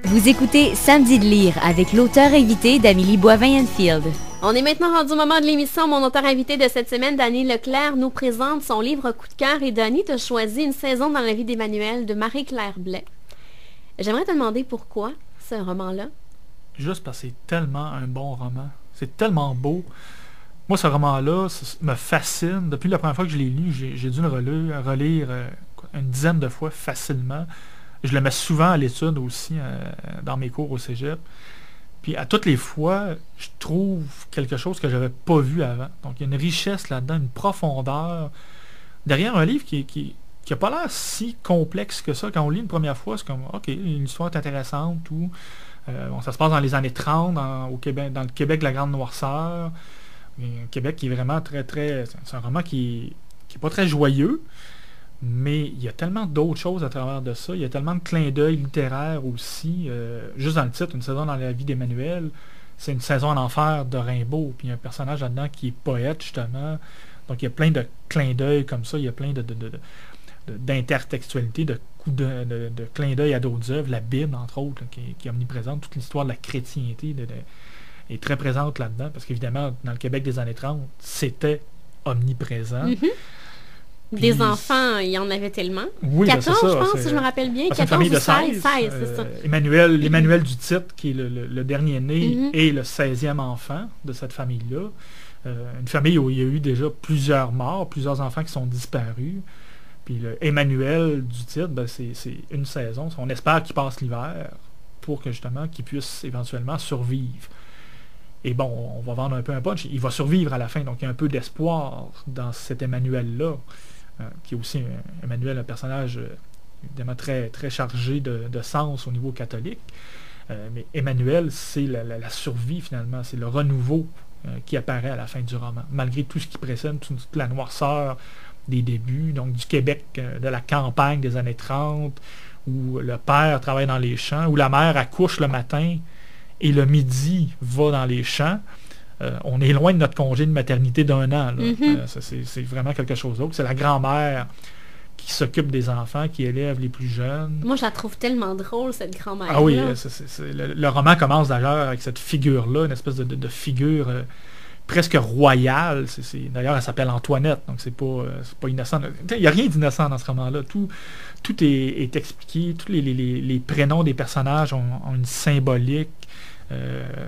Vous écoutez Samedi de lire avec l'auteur invité d'Amélie Boivin-Enfield. On est maintenant rendu au moment de l'émission. Mon auteur invité de cette semaine, Dany Leclerc, nous présente son livre Coup de cœur. Et Dany, tu as choisi Une saison dans la vie d'Emmanuel de Marie-Claire Blais. J'aimerais te demander pourquoi ce roman-là. Juste parce que c'est tellement un bon roman. C'est tellement beau. Moi, ce roman-là me fascine. Depuis la première fois que je l'ai lu, j'ai dû le relire une dizaine de fois facilement. Je le mets souvent à l'étude aussi, dans mes cours au cégep. Puis à toutes les fois, je trouve quelque chose que je n'avais pas vu avant. Donc il y a une richesse là-dedans, une profondeur. Derrière un livre qui n'a pas l'air si complexe que ça. Quand on lit une première fois, c'est comme, OK, l'histoire est intéressante. Ça se passe dans les années 30, au Québec, dans le Québec de la Grande Noirceur. Un Québec qui est vraiment très, très... C'est un roman qui n'est pas très joyeux. Mais il y a tellement d'autres choses à travers de ça. Il y a tellement de clins d'œil littéraires aussi. Juste dans le titre, Une saison dans la vie d'Emmanuel, c'est une saison en enfer de Rimbaud. Puis il y a un personnage là-dedans qui est poète, justement. Donc il y a plein de clins d'œil comme ça. Il y a plein d'intertextualité, de coups de clins d'œil à d'autres œuvres. La Bible, entre autres, là, qui est omniprésente. Toute l'histoire de la chrétienté est très présente là-dedans. Parce qu'évidemment, dans le Québec des années 30, c'était omniprésent. Mm-hmm. Puis, des enfants, il y en avait tellement. Oui, 14, ben je pense, si je me rappelle bien. 14 ou 16, 16 c'est ça. L'Emmanuel du titre, qui est le dernier né, Mm-hmm. et le 16e enfant de cette famille-là. Une famille où il y a eu déjà plusieurs morts, plusieurs enfants qui sont disparus. Puis le Emmanuel du titre, ben, c'est une saison. On espère qu'il passe l'hiver pour que justement qu'il puisse éventuellement survivre. Et bon, on va vendre un peu un punch. Il va survivre à la fin, donc il y a un peu d'espoir dans cet Emmanuel-là, qui est aussi Emmanuel, un personnage évidemment très, très chargé de sens au niveau catholique. Mais Emmanuel, c'est la survie finalement, c'est le renouveau qui apparaît à la fin du roman, malgré tout ce qui précède, toute la noirceur des débuts, donc du Québec, de la campagne des années 30, où le père travaille dans les champs, où la mère accouche le matin et le midi va dans les champs. On est loin de notre congé de maternité d'1 an. Là. Mm-hmm. C'est vraiment quelque chose d'autre. C'est la grand-mère qui s'occupe des enfants, qui élève les plus jeunes. Moi, je la trouve tellement drôle, cette grand-mère-là. Ah oui, le roman commence d'ailleurs avec cette figure-là, une espèce de figure presque royale. D'ailleurs, elle s'appelle Antoinette, donc c'est pas innocent. Il n'y a rien d'innocent dans ce roman-là. Tout est expliqué, tous les prénoms des personnages ont une symbolique,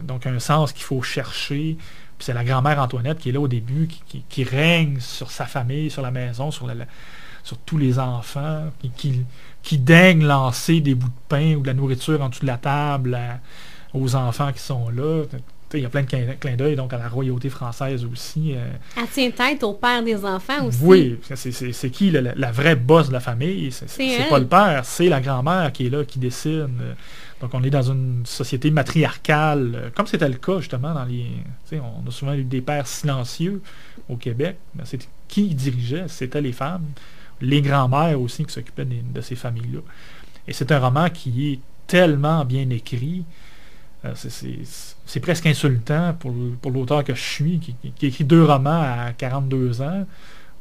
donc un sens qu'il faut chercher. Puis c'est la grand-mère Antoinette qui est là au début, qui règne sur sa famille, sur la maison, sur tous les enfants, qui daigne lancer des bouts de pain ou de la nourriture en dessous de la table aux enfants qui sont là. Il y a plein de clins d'œil donc à la royauté française aussi. Elle tient tête au père des enfants aussi. Oui, c'est qui la vraie boss de la famille? C'est pas le père, c'est la grand-mère qui est là, qui décide. Donc on est dans une société matriarcale, comme c'était le cas justement on a souvent eu des pères silencieux au Québec. Mais c'est qui dirigeait? C'était les femmes. Les grands-mères aussi qui s'occupaient de ces familles-là. Et c'est un roman qui est tellement bien écrit. C'est presque insultant pour l'auteur que je suis, qui écrit 2 romans à 42 ans.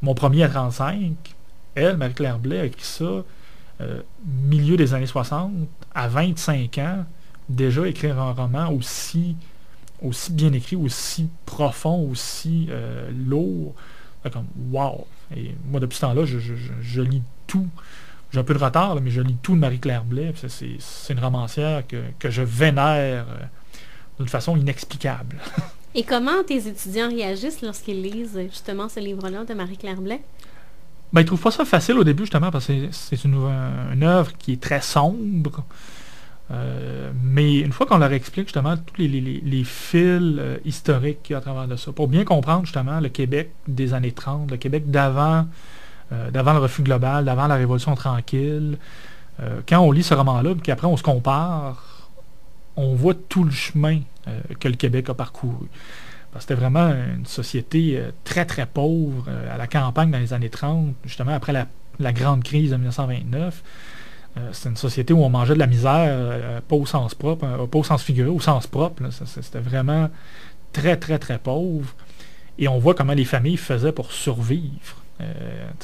Mon premier à 35. Elle, Marie-Claire Blais, a écrit ça milieu des années 60, à 25 ans. Déjà écrire un roman aussi bien écrit, aussi profond, aussi lourd. Comme, wow! Et moi, depuis ce temps-là, je lis tout. J'ai un peu de retard, là, mais je lis tout de Marie-Claire Blais. C'est une romancière que je vénère d'une façon inexplicable. Et comment tes étudiants réagissent lorsqu'ils lisent justement ce livre-là de Marie-Claire Blais? Ben, ils ne trouvent pas ça facile au début, justement, parce que c'est une œuvre qui est très sombre. Mais une fois qu'on leur explique justement tous les fils historiques qu'il y a à travers de ça, pour bien comprendre justement le Québec des années 30, le Québec d'avant le refus global, d'avant la Révolution tranquille, quand on lit ce roman-là, puis qu'après on se compare, on voit tout le chemin que le Québec a parcouru. Parce que c'était vraiment une société très très pauvre à la campagne dans les années 30, justement après la grande crise de 1929. C'était une société où on mangeait de la misère, pas au sens propre, pas au sens figuré, au sens propre. Là. C'était vraiment très, très, très pauvre. Et on voit comment les familles faisaient pour survivre.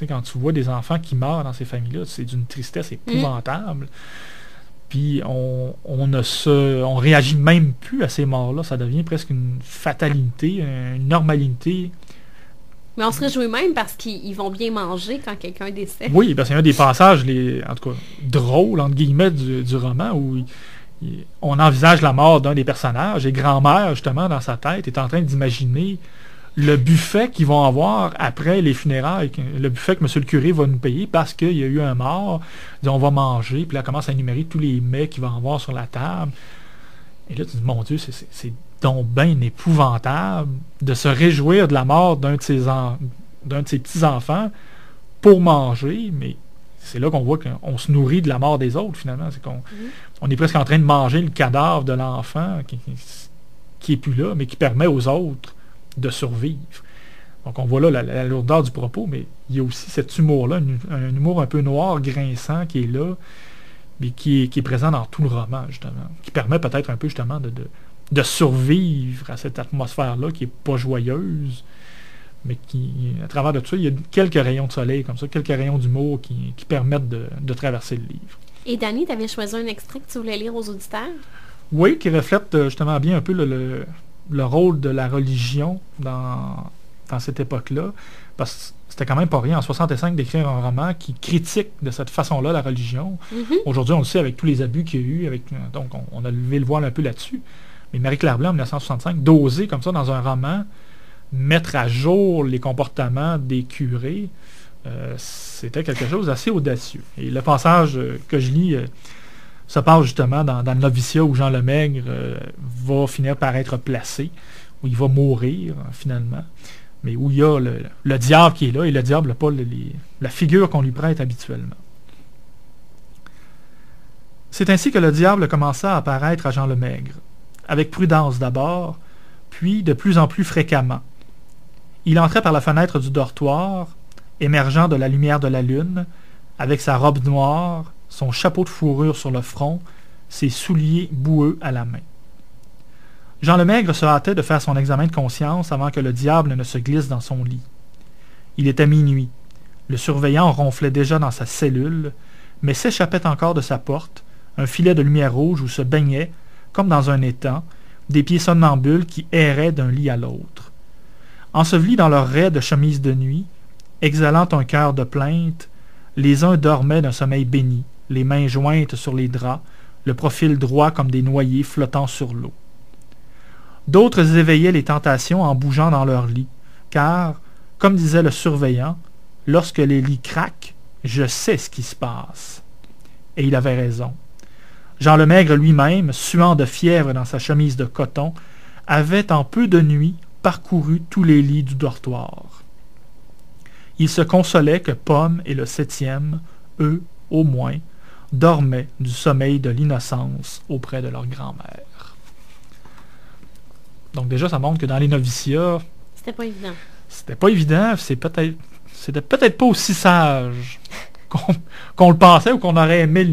Quand tu vois des enfants qui meurent dans ces familles-là, c'est d'une tristesse épouvantable. Puis on réagit même plus à ces morts-là. Ça devient presque une fatalité, une normalité. Mais on se réjouit même parce qu'ils vont bien manger quand quelqu'un décède. Oui, parce qu'il y a un des passages, en tout cas, drôles, entre guillemets, du roman, où on envisage la mort d'un des personnages, et grand-mère, justement, dans sa tête, est en train d'imaginer le buffet qu'ils vont avoir après les funérailles, le buffet que M. le curé va nous payer parce qu'il y a eu un mort, on va manger, puis là, elle commence à énumérer tous les mets qu'il va avoir sur la table. Et là, tu dis, mon Dieu, c'est donc bien épouvantable de se réjouir de la mort d'un de ses petits-enfants pour manger, mais c'est là qu'on voit qu'on se nourrit de la mort des autres, finalement. C'est on est presque en train de manger le cadavre de l'enfant qui est plus là, mais qui permet aux autres de survivre. Donc on voit là la lourdeur du propos, mais il y a aussi cet humour-là, un humour un peu noir, grinçant, qui est là, mais qui est présent dans tout le roman, justement, qui permet peut-être un peu, justement, de survivre à cette atmosphère-là qui n'est pas joyeuse, mais qui, à travers de tout ça, il y a quelques rayons de soleil, comme ça, quelques rayons d'humour qui permettent de traverser le livre. Et Dani, tu avais choisi un extrait que tu voulais lire aux auditeurs? Oui, qui reflète justement bien un peu le rôle de la religion dans cette époque-là, parce que c'était quand même pas rien en 65 d'écrire un roman qui critique de cette façon-là la religion. Aujourd'hui, on le sait avec tous les abus qu'il y a eu, donc on a levé le voile un peu là-dessus, mais Marie-Claire Blais en 1965, d'oser comme ça dans un roman mettre à jour les comportements des curés, c'était quelque chose d'assez audacieux. Et le passage que je lis se passe justement dans le noviciat où Jean Lemaigre va finir par être placé, où il va mourir finalement, mais où il y a le diable qui est là, et le diable n'a pas la figure qu'on lui prête habituellement. C'est ainsi que le diable commença à apparaître à Jean Lemaigre, avec prudence d'abord, puis de plus en plus fréquemment. Il entrait par la fenêtre du dortoir, émergeant de la lumière de la lune, avec sa robe noire, son chapeau de fourrure sur le front, ses souliers boueux à la main. Jean Lemaigre se hâtait de faire son examen de conscience avant que le diable ne se glisse dans son lit. Il était minuit. Le surveillant ronflait déjà dans sa cellule, mais s'échappait encore de sa porte un filet de lumière rouge où se baignaient, comme dans un étang, des pieds somnambules qui erraient d'un lit à l'autre. Ensevelis dans leurs raies de chemises de nuit, exhalant un cœur de plainte, les uns dormaient d'un sommeil béni, les mains jointes sur les draps, le profil droit comme des noyés flottant sur l'eau. D'autres éveillaient les tentations en bougeant dans leur lit, car, comme disait le surveillant, lorsque les lits craquent, je sais ce qui se passe. Et il avait raison. Jean Lemaigre lui-même, suant de fièvre dans sa chemise de coton, avait en peu de nuits parcouru tous les lits du dortoir. Il se consolait que Pomme et le 7e, eux, au moins, dormaient du sommeil de l'innocence auprès de leur grand-mère. Donc déjà, ça montre que dans les noviciats... C'était pas évident. C'était pas évident, c'était peut-être pas aussi sage qu'on le pensait ou qu'on aurait aimé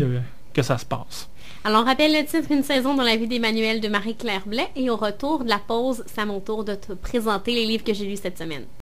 que ça se passe. Alors, on rappelle le titre, Une saison dans la vie d'Emmanuel de Marie-Claire Blais. Et au retour de la pause, c'est à mon tour de te présenter les livres que j'ai lus cette semaine.